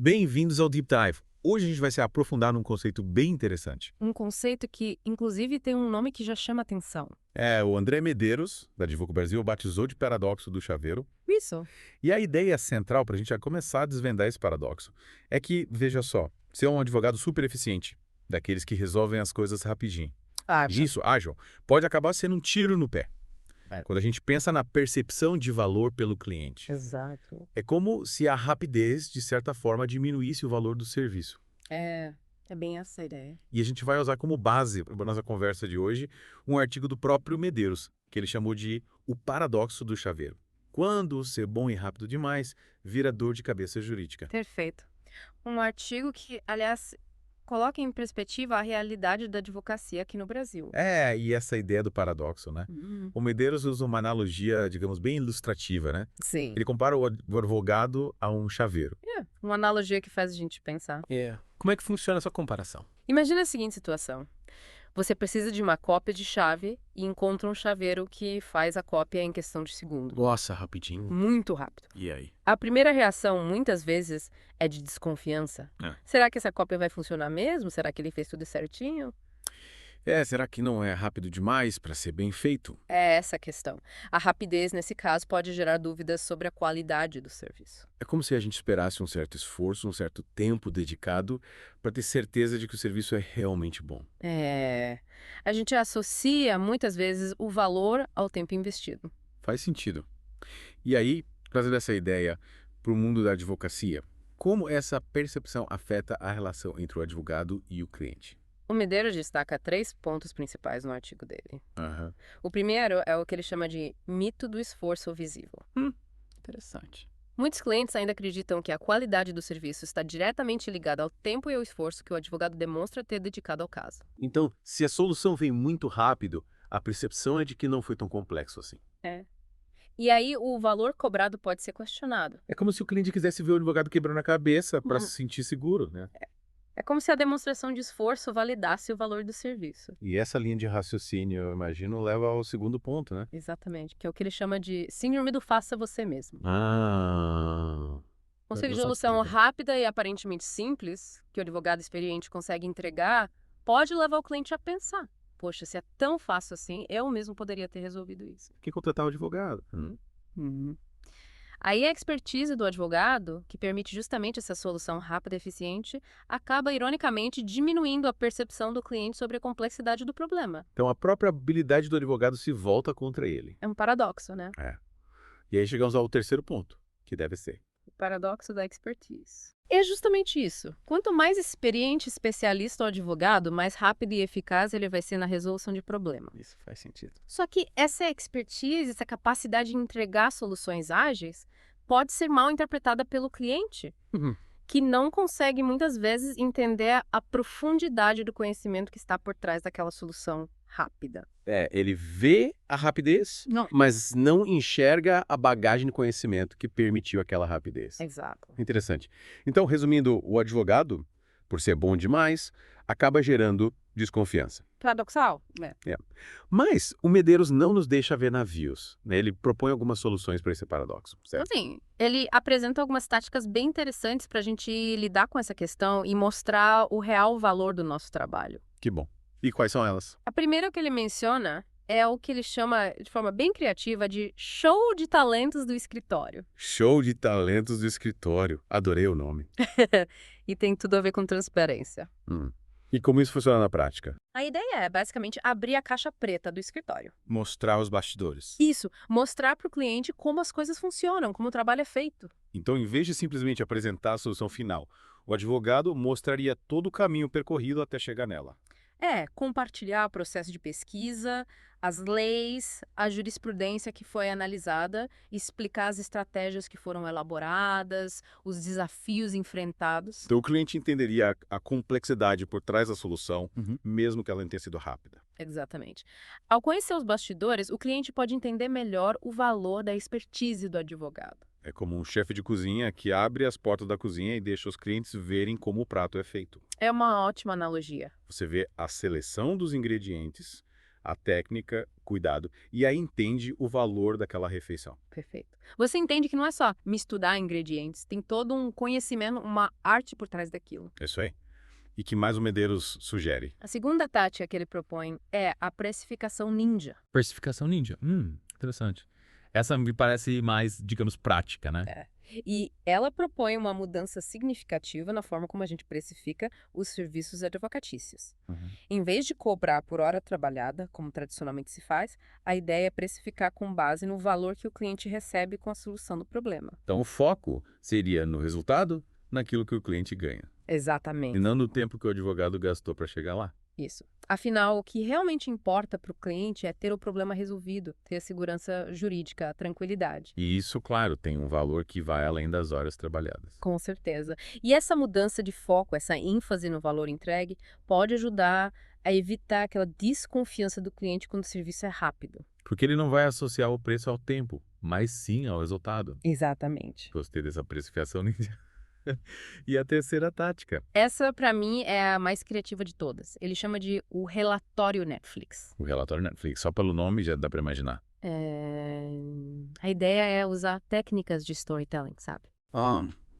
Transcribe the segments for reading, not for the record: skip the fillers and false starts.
Bem-vindos ao Deep Dive. Hoje a gente vai se aprofundar num conceito bem interessante. Um conceito que, inclusive, tem um nome que já chama atenção. O André Medeiros, da Advoco Brasil, batizou de paradoxo do chaveiro. Isso. E a ideia central, para a gente já começar a desvendar esse paradoxo, é que, veja só, você é um advogado super eficiente, daqueles que resolvem as coisas rapidinho. Acha. Isso, ágil, pode acabar sendo um tiro no pé. É. Quando a gente pensa na percepção de valor pelo cliente. Exato. É como se a rapidez, de certa forma, diminuísse o valor do serviço. É bem essa a ideia. E a gente vai usar como base para a nossa conversa de hoje um artigo do próprio Medeiros, que ele chamou de O Paradoxo do Chaveiro. Quando ser bom e rápido demais vira dor de cabeça jurídica. Perfeito. Um artigo que, aliás, coloca em perspectiva a realidade da advocacia aqui no Brasil. E essa ideia do paradoxo, né? Uhum. O Medeiros usa uma analogia, digamos, bem ilustrativa, né? Sim. Ele compara o advogado a um chaveiro. Uma analogia que faz a gente pensar. Como é que funciona essa comparação? Imagina a seguinte situação. Você precisa de uma cópia de chave e encontra um chaveiro que faz a cópia em questão de segundos. Nossa, rapidinho. Muito rápido. E aí? A primeira reação, muitas vezes, é de desconfiança. Será que essa cópia vai funcionar mesmo? Será que ele fez tudo certinho? Será que não é rápido demais para ser bem feito? É essa a questão. A rapidez, nesse caso, pode gerar dúvidas sobre a qualidade do serviço. É como se a gente esperasse um certo esforço, um certo tempo dedicado para ter certeza de que o serviço é realmente bom. A gente associa, muitas vezes, o valor ao tempo investido. Faz sentido. E aí, trazendo essa ideia para o mundo da advocacia, como essa percepção afeta a relação entre o advogado e o cliente? O Medeiros destaca 3 pontos principais no artigo dele. Aham. O primeiro é o que ele chama de mito do esforço visível. Interessante. Muitos clientes ainda acreditam que a qualidade do serviço está diretamente ligada ao tempo e ao esforço que o advogado demonstra ter dedicado ao caso. Então, se a solução vem muito rápido, a percepção é de que não foi tão complexo assim. E aí o valor cobrado pode ser questionado. É como se o cliente quisesse ver o advogado quebrando a cabeça para Uhum. se sentir seguro, né? É como se a demonstração de esforço validasse o valor do serviço. E essa linha de raciocínio, eu imagino, leva ao segundo ponto, né? Exatamente, que é o que ele chama de síndrome do faça você mesmo. Uma eu solução sabia. rápida e aparentemente simples, que o advogado experiente consegue entregar, pode levar o cliente a pensar: poxa, se é tão fácil assim, eu mesmo poderia ter resolvido isso. Quem contratar o advogado? Aí a expertise do advogado, que permite justamente essa solução rápida e eficiente, acaba, ironicamente, diminuindo a percepção do cliente sobre a complexidade do problema. Então a própria habilidade do advogado se volta contra ele. É um paradoxo, né? E aí chegamos ao terceiro ponto, que deve ser. O paradoxo da expertise. É justamente isso. Quanto mais experiente, especialista ou advogado, mais rápido e eficaz ele vai ser na resolução de problema. Isso faz sentido. Só que essa expertise, essa capacidade de entregar soluções ágeis, pode ser mal interpretada pelo cliente, que não consegue muitas vezes entender a profundidade do conhecimento que está por trás daquela solução rápida. Ele vê a rapidez, mas não enxerga a bagagem de conhecimento que permitiu aquela rapidez. Exato. Interessante. Então, resumindo, o advogado, por ser bom demais, acaba gerando desconfiança. Paradoxal? Mas o Medeiros não nos deixa ver navios, né? Ele propõe algumas soluções para esse paradoxo, certo? Assim, ele apresenta algumas táticas bem interessantes para a gente lidar com essa questão e mostrar o real valor do nosso trabalho. Que bom. E quais são elas? A primeira que ele menciona é o que ele chama, de forma bem criativa, de show de talentos do escritório. Show de talentos do escritório. Adorei o nome. E tem tudo a ver com transparência. E como isso funciona na prática? A ideia é, basicamente, abrir a caixa preta do escritório. Mostrar os bastidores. Isso, mostrar para o cliente como as coisas funcionam, como o trabalho é feito. Então, em vez de simplesmente apresentar a solução final, o advogado mostraria todo o caminho percorrido até chegar nela. Compartilhar o processo de pesquisa, as leis, a jurisprudência que foi analisada, explicar as estratégias que foram elaboradas, os desafios enfrentados. Então, o cliente entenderia a complexidade por trás da solução, Uhum. mesmo que ela tenha sido rápida. Exatamente. Ao conhecer os bastidores, o cliente pode entender melhor o valor da expertise do advogado. É como um chefe de cozinha que abre as portas da cozinha e deixa os clientes verem como o prato é feito. É uma ótima analogia. Você vê a seleção dos ingredientes, a técnica, cuidado, e aí entende o valor daquela refeição. Perfeito. Você entende que não é só misturar ingredientes, tem todo um conhecimento, uma arte por trás daquilo. É isso aí. E que mais o Medeiros sugere? A segunda tática que ele propõe é a precificação ninja. Precificação ninja. Interessante. Essa me parece mais, digamos, prática, né? E ela propõe uma mudança significativa na forma como a gente precifica os serviços advocatícios. Em vez de cobrar por hora trabalhada, como tradicionalmente se faz, a ideia é precificar com base no valor que o cliente recebe com a solução do problema. Então, o foco seria no resultado, naquilo que o cliente ganha. Exatamente. E não no tempo que o advogado gastou para chegar lá. Isso. Afinal, o que realmente importa para o cliente é ter o problema resolvido, ter a segurança jurídica, a tranquilidade. E isso, claro, tem um valor que vai além das horas trabalhadas. Com certeza. E essa mudança de foco, essa ênfase no valor entregue, pode ajudar a evitar aquela desconfiança do cliente quando o serviço é rápido. Porque ele não vai associar o preço ao tempo, mas sim ao resultado. Exatamente. Gostei dessa precificação ninja. E a terceira tática. Essa, para mim, é a mais criativa de todas. Ele chama de o relatório Netflix. O relatório Netflix, só pelo nome já dá para imaginar. A ideia é usar técnicas de storytelling, sabe?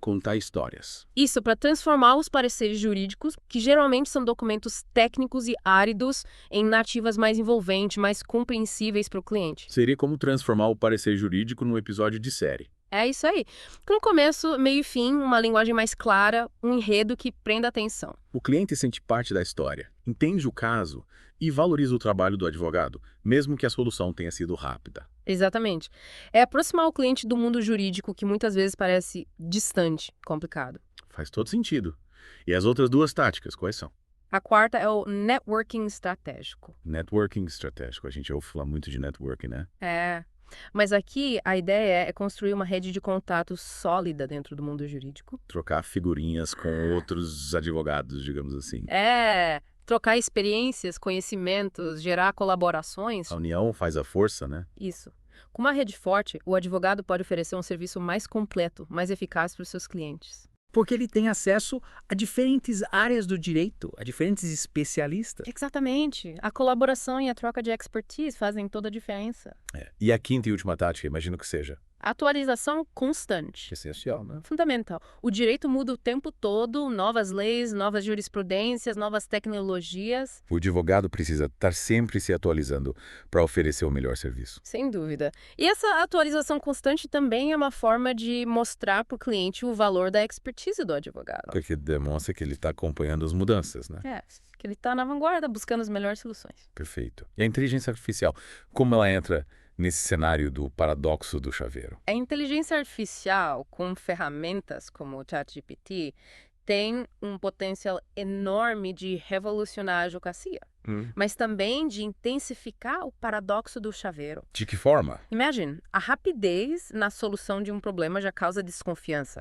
Contar histórias. Isso, para transformar os pareceres jurídicos, que geralmente são documentos técnicos e áridos, em narrativas mais envolventes, mais compreensíveis para o cliente. Seria como transformar o parecer jurídico num episódio de série. É isso aí. Com começo, meio e fim, uma linguagem mais clara, um enredo que prenda atenção. O cliente sente parte da história, entende o caso e valoriza o trabalho do advogado, mesmo que a solução tenha sido rápida. Exatamente. É aproximar o cliente do mundo jurídico que muitas vezes parece distante, complicado. Faz todo sentido. E as outras duas táticas, quais são? A quarta é o networking estratégico. Networking estratégico. A gente ouve falar muito de networking, né? Mas aqui a ideia é construir uma rede de contatos sólida dentro do mundo jurídico. Trocar figurinhas com outros advogados, digamos assim. Trocar experiências, conhecimentos, gerar colaborações. A união faz a força, né? Isso. Com uma rede forte, o advogado pode oferecer um serviço mais completo, mais eficaz para os seus clientes. Porque ele tem acesso a diferentes áreas do direito, a diferentes especialistas. Exatamente. A colaboração e a troca de expertise fazem toda a diferença. E a quinta e última tática, imagino que seja. Atualização constante. Essencial, né? Fundamental. O direito muda o tempo todo, novas leis, novas jurisprudências, novas tecnologias. O advogado precisa estar sempre se atualizando para oferecer o melhor serviço. Sem dúvida. E essa atualização constante também é uma forma de mostrar para o cliente o valor da expertise do advogado. Porque demonstra que ele está acompanhando as mudanças, né? Que ele está na vanguarda, buscando as melhores soluções. Perfeito. E a inteligência artificial, como ela entra nesse cenário do paradoxo do chaveiro? A inteligência artificial, com ferramentas como o ChatGPT, tem um potencial enorme de revolucionar a advocacia, mas também de intensificar o paradoxo do chaveiro. De que forma? Imagine, a rapidez na solução de um problema já causa desconfiança.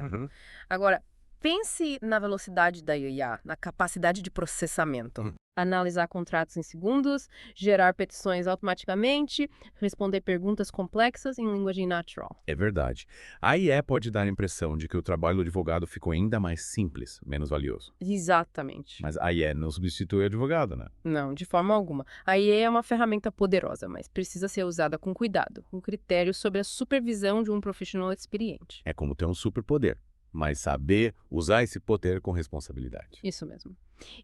Agora, pense na velocidade da IA, na capacidade de processamento. Analisar contratos em segundos, gerar petições automaticamente, responder perguntas complexas em linguagem natural. É verdade. A IA pode dar a impressão de que o trabalho do advogado ficou ainda mais simples, menos valioso. Exatamente. Mas a IA não substitui o advogado, né? Não, de forma alguma. A IA é uma ferramenta poderosa, mas precisa ser usada com cuidado, com critério sob a supervisão de um profissional experiente. É como ter um superpoder, mas saber usar esse poder com responsabilidade. Isso mesmo.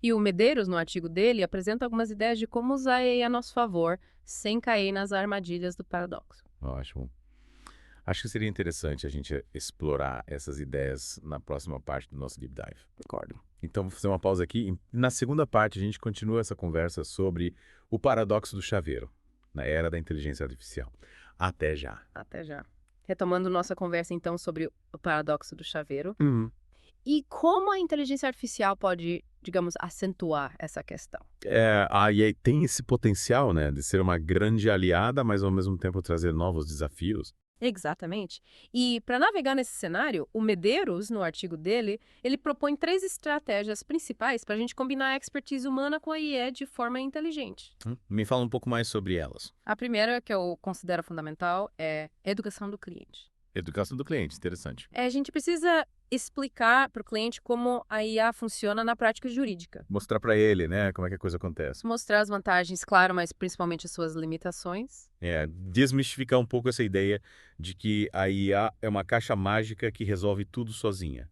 E o Medeiros, no artigo dele, apresenta algumas ideias de como usar a AI a nosso favor, sem cair nas armadilhas do paradoxo. Ótimo. Acho que seria interessante a gente explorar essas ideias na próxima parte do nosso Deep Dive. Concordo. Então, vou fazer uma pausa aqui. Na segunda parte, a gente continua essa conversa sobre o paradoxo do chaveiro, na era da inteligência artificial. Até já. Até já. Retomando nossa conversa, então, sobre o paradoxo do chaveiro. E como a inteligência artificial pode, digamos, acentuar essa questão? A IA tem esse potencial, né, de ser uma grande aliada, mas ao mesmo tempo trazer novos desafios. Exatamente. E para navegar nesse cenário, o Medeiros, no artigo dele, ele propõe 3 estratégias principais para a gente combinar a expertise humana com a IA de forma inteligente. Me fala um pouco mais sobre elas. A primeira, que eu considero fundamental, é educação do cliente. Educação do cliente, interessante. A gente precisa explicar para o cliente como a IA funciona na prática jurídica. Mostrar para ele, né, como é que a coisa acontece. Mostrar as vantagens, claro, mas principalmente as suas limitações. Desmistificar um pouco essa ideia de que a IA é uma caixa mágica que resolve tudo sozinha.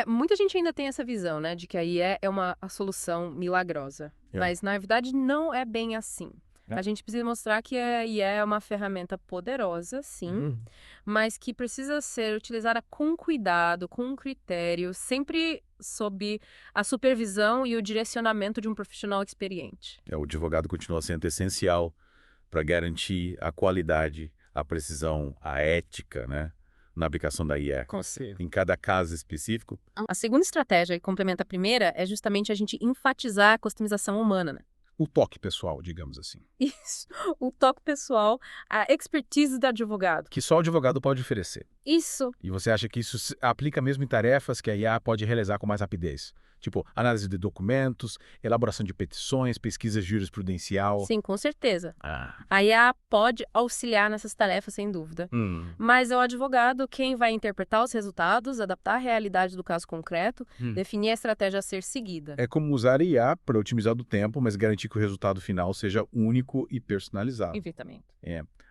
Muita gente ainda tem essa visão, né, de que a IA é a solução milagrosa. Mas, na verdade, não é bem assim. A gente precisa mostrar que a IA é uma ferramenta poderosa, sim, mas que precisa ser utilizada com cuidado, com critério, sempre sob a supervisão e o direcionamento de um profissional experiente. O advogado continua sendo essencial para garantir a qualidade, a precisão, a ética, né, na aplicação da IA. Com certeza. Em cada caso específico. A segunda estratégia, que complementa a primeira, é justamente a gente enfatizar a customização humana, né? O toque pessoal, digamos assim. Isso, o toque pessoal, a expertise do advogado. Que só o advogado pode oferecer. Isso, E você acha que isso se aplica mesmo em tarefas que a IA pode realizar com mais rapidez? Tipo, análise de documentos, elaboração de petições, pesquisa jurisprudencial. sim, com certeza. Ah. A IA pode auxiliar nessas tarefas, sem dúvida. Mas é o advogado quem vai interpretar os resultados, adaptar a realidade do caso concreto, definir a estratégia a ser seguida. É como usar a IA para otimizar o tempo, mas garantir que o resultado final seja único e personalizado. Evitamento.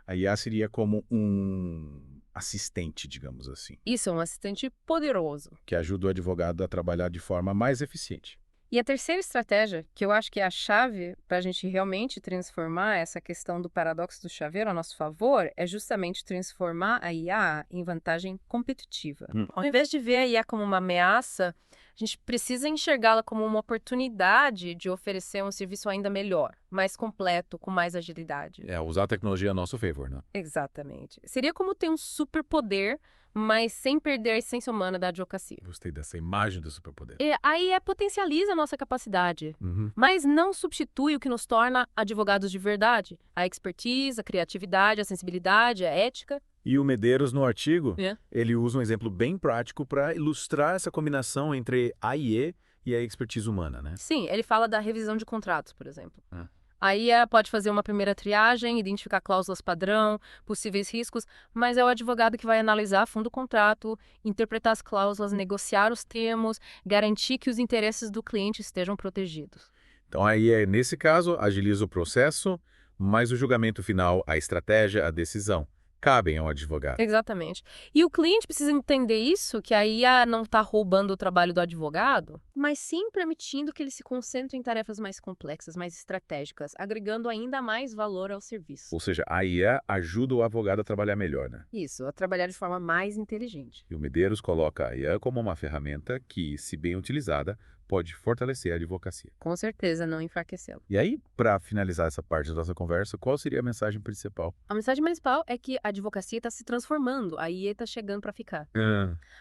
A IA seria como um assistente, digamos assim, Isso é um assistente poderoso. que ajuda o advogado a trabalhar de forma mais eficiente. E a terceira estratégia, que eu acho que é a chave para a gente realmente transformar essa questão do paradoxo do chaveiro a nosso favor, é justamente transformar a IA em vantagem competitiva. Ao invés de ver a IA como uma ameaça, a gente precisa enxergá-la como uma oportunidade de oferecer um serviço ainda melhor, mais completo, com mais agilidade. Usar a tecnologia a nosso favor, né? Exatamente. Seria como ter um superpoder, mas sem perder a essência humana da advocacia. Gostei dessa imagem do superpoder. E a IA potencializa a nossa capacidade, mas não substitui o que nos torna advogados de verdade. A expertise, a criatividade, a sensibilidade, a ética. E o Medeiros, no artigo, É. ele usa um exemplo bem prático para ilustrar essa combinação entre a IA e a expertise humana, né? Sim, ele fala da revisão de contratos, por exemplo. Ah. A IA pode fazer uma primeira triagem, identificar cláusulas padrão, possíveis riscos, mas é o advogado que vai analisar a fundo o contrato, interpretar as cláusulas, negociar os termos, garantir que os interesses do cliente estejam protegidos. Então aí, nesse caso, agiliza o processo, mas o julgamento final, a estratégia, a decisão, cabem ao advogado. Exatamente. E o cliente precisa entender isso, que a IA não está roubando o trabalho do advogado, mas sim permitindo que ele se concentre em tarefas mais complexas, mais estratégicas, agregando ainda mais valor ao serviço. Ou seja, a IA ajuda o advogado a trabalhar melhor, né? Isso, a trabalhar de forma mais inteligente. E o Medeiros coloca a IA como uma ferramenta que, se bem utilizada, pode fortalecer a advocacia. Com certeza, não enfraquecê-lo. E aí, para finalizar essa parte da nossa conversa, qual seria a mensagem principal? A mensagem principal é que a advocacia está se transformando, a IA está chegando para ficar.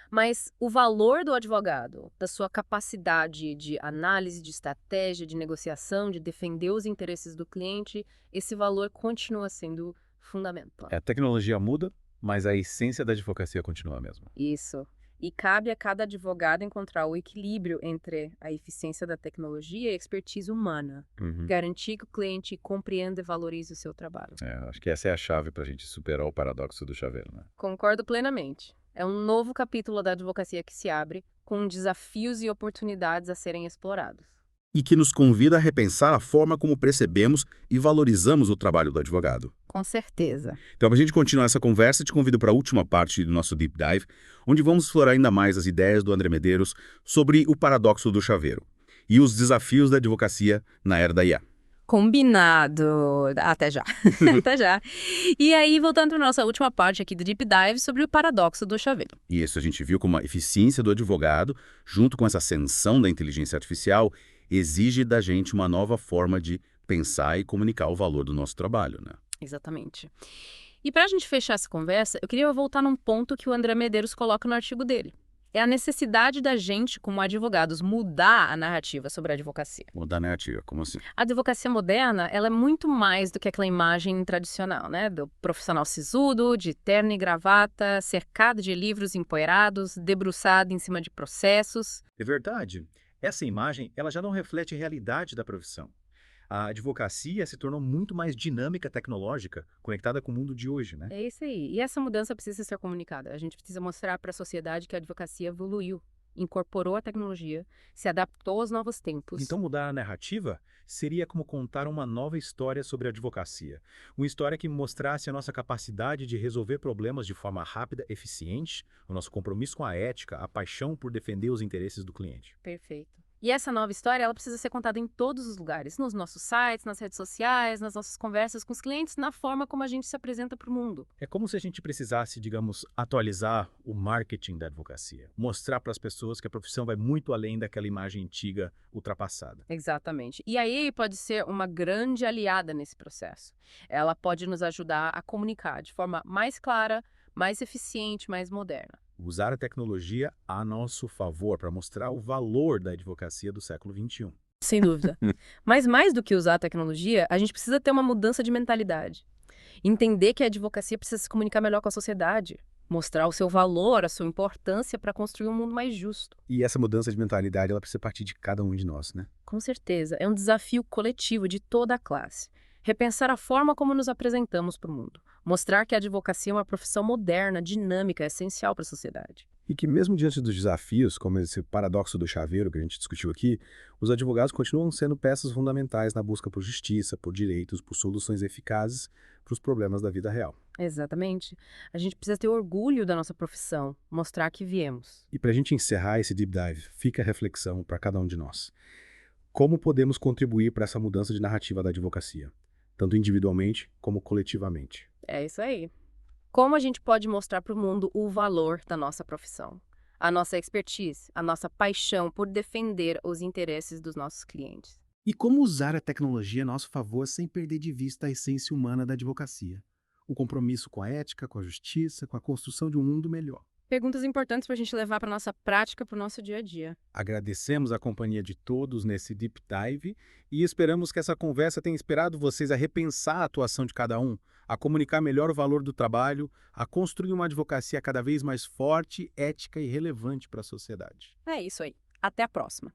Mas o valor do advogado, da sua capacidade de análise, de estratégia, de negociação, de defender os interesses do cliente, esse valor continua sendo fundamental. A tecnologia muda, mas a essência da advocacia continua a mesma. Isso. E cabe a cada advogado encontrar o equilíbrio entre a eficiência da tecnologia e a expertise humana. Garantir que o cliente compreenda e valorize o seu trabalho. Acho que essa é a chave para a gente superar o paradoxo do chaveiro, né? Concordo plenamente. É um novo capítulo da advocacia que se abre, com desafios e oportunidades a serem explorados. E que nos convida a repensar a forma como percebemos e valorizamos o trabalho do advogado. Com certeza. Então, para a gente continuar essa conversa, te convido para a última parte do nosso Deep Dive, onde vamos explorar ainda mais as ideias do André Medeiros sobre o paradoxo do chaveiro e os desafios da advocacia na era da IA. Combinado. Até já. Até já. E aí, voltando para a nossa última parte aqui do Deep Dive sobre o paradoxo do chaveiro. E isso a gente viu como a eficiência do advogado, junto com essa ascensão da inteligência artificial, exige da gente uma nova forma de pensar e comunicar o valor do nosso trabalho, né? Exatamente. E para a gente fechar essa conversa, eu queria voltar num ponto que o André Medeiros coloca no artigo dele. É a necessidade da gente, como advogados, mudar a narrativa sobre a advocacia. Mudar a narrativa, como assim? A advocacia moderna, ela é muito mais do que aquela imagem tradicional, né? Do profissional sisudo, de terno e gravata, cercado de livros empoeirados, debruçado em cima de processos. É verdade. Essa imagem ela já não reflete a realidade da profissão. A advocacia se tornou muito mais dinâmica, tecnológica, conectada com o mundo de hoje, né? É isso aí. E essa mudança precisa ser comunicada. A gente precisa mostrar para a sociedade que a advocacia evoluiu, incorporou a tecnologia, se adaptou aos novos tempos. Então mudar a narrativa seria como contar uma nova história sobre a advocacia. Uma história que mostrasse a nossa capacidade de resolver problemas de forma rápida, eficiente, o nosso compromisso com a ética, a paixão por defender os interesses do cliente. Perfeito. E essa nova história, ela precisa ser contada em todos os lugares, nos nossos sites, nas redes sociais, nas nossas conversas com os clientes, na forma como a gente se apresenta para o mundo. É como se a gente precisasse, digamos, atualizar o marketing da advocacia. Mostrar para as pessoas que a profissão vai muito além daquela imagem antiga, ultrapassada. Exatamente. E a AI pode ser uma grande aliada nesse processo. Ela pode nos ajudar a comunicar de forma mais clara, mais eficiente, mais moderna. Usar a tecnologia a nosso favor para mostrar o valor da advocacia do século XXI. Sem dúvida. Mas mais do que usar a tecnologia, a gente precisa ter uma mudança de mentalidade. Entender que a advocacia precisa se comunicar melhor com a sociedade. Mostrar o seu valor, a sua importância para construir um mundo mais justo. E essa mudança de mentalidade, ela precisa partir de cada um de nós, né? Com certeza. É um desafio coletivo de toda a classe. Repensar a forma como nos apresentamos para o mundo. Mostrar que a advocacia é uma profissão moderna, dinâmica, essencial para a sociedade. E que mesmo diante dos desafios, como esse paradoxo do chaveiro que a gente discutiu aqui, os advogados continuam sendo peças fundamentais na busca por justiça, por direitos, por soluções eficazes para os problemas da vida real. Exatamente. A gente precisa ter orgulho da nossa profissão, mostrar que viemos. E para a gente encerrar esse deep dive, fica a reflexão para cada um de nós. Como podemos contribuir para essa mudança de narrativa da advocacia, tanto individualmente como coletivamente? É isso aí. Como a gente pode mostrar para o mundo o valor da nossa profissão, a nossa expertise, a nossa paixão por defender os interesses dos nossos clientes? E como usar a tecnologia a nosso favor sem perder de vista a essência humana da advocacia? O compromisso com a ética, com a justiça, com a construção de um mundo melhor. Perguntas importantes para a gente levar para a nossa prática, para o nosso dia a dia. Agradecemos a companhia de todos nesse Deep Dive e esperamos que essa conversa tenha inspirado vocês a repensar a atuação de cada um, a comunicar melhor o valor do trabalho, a construir uma advocacia cada vez mais forte, ética e relevante para a sociedade. É isso aí. Até a próxima.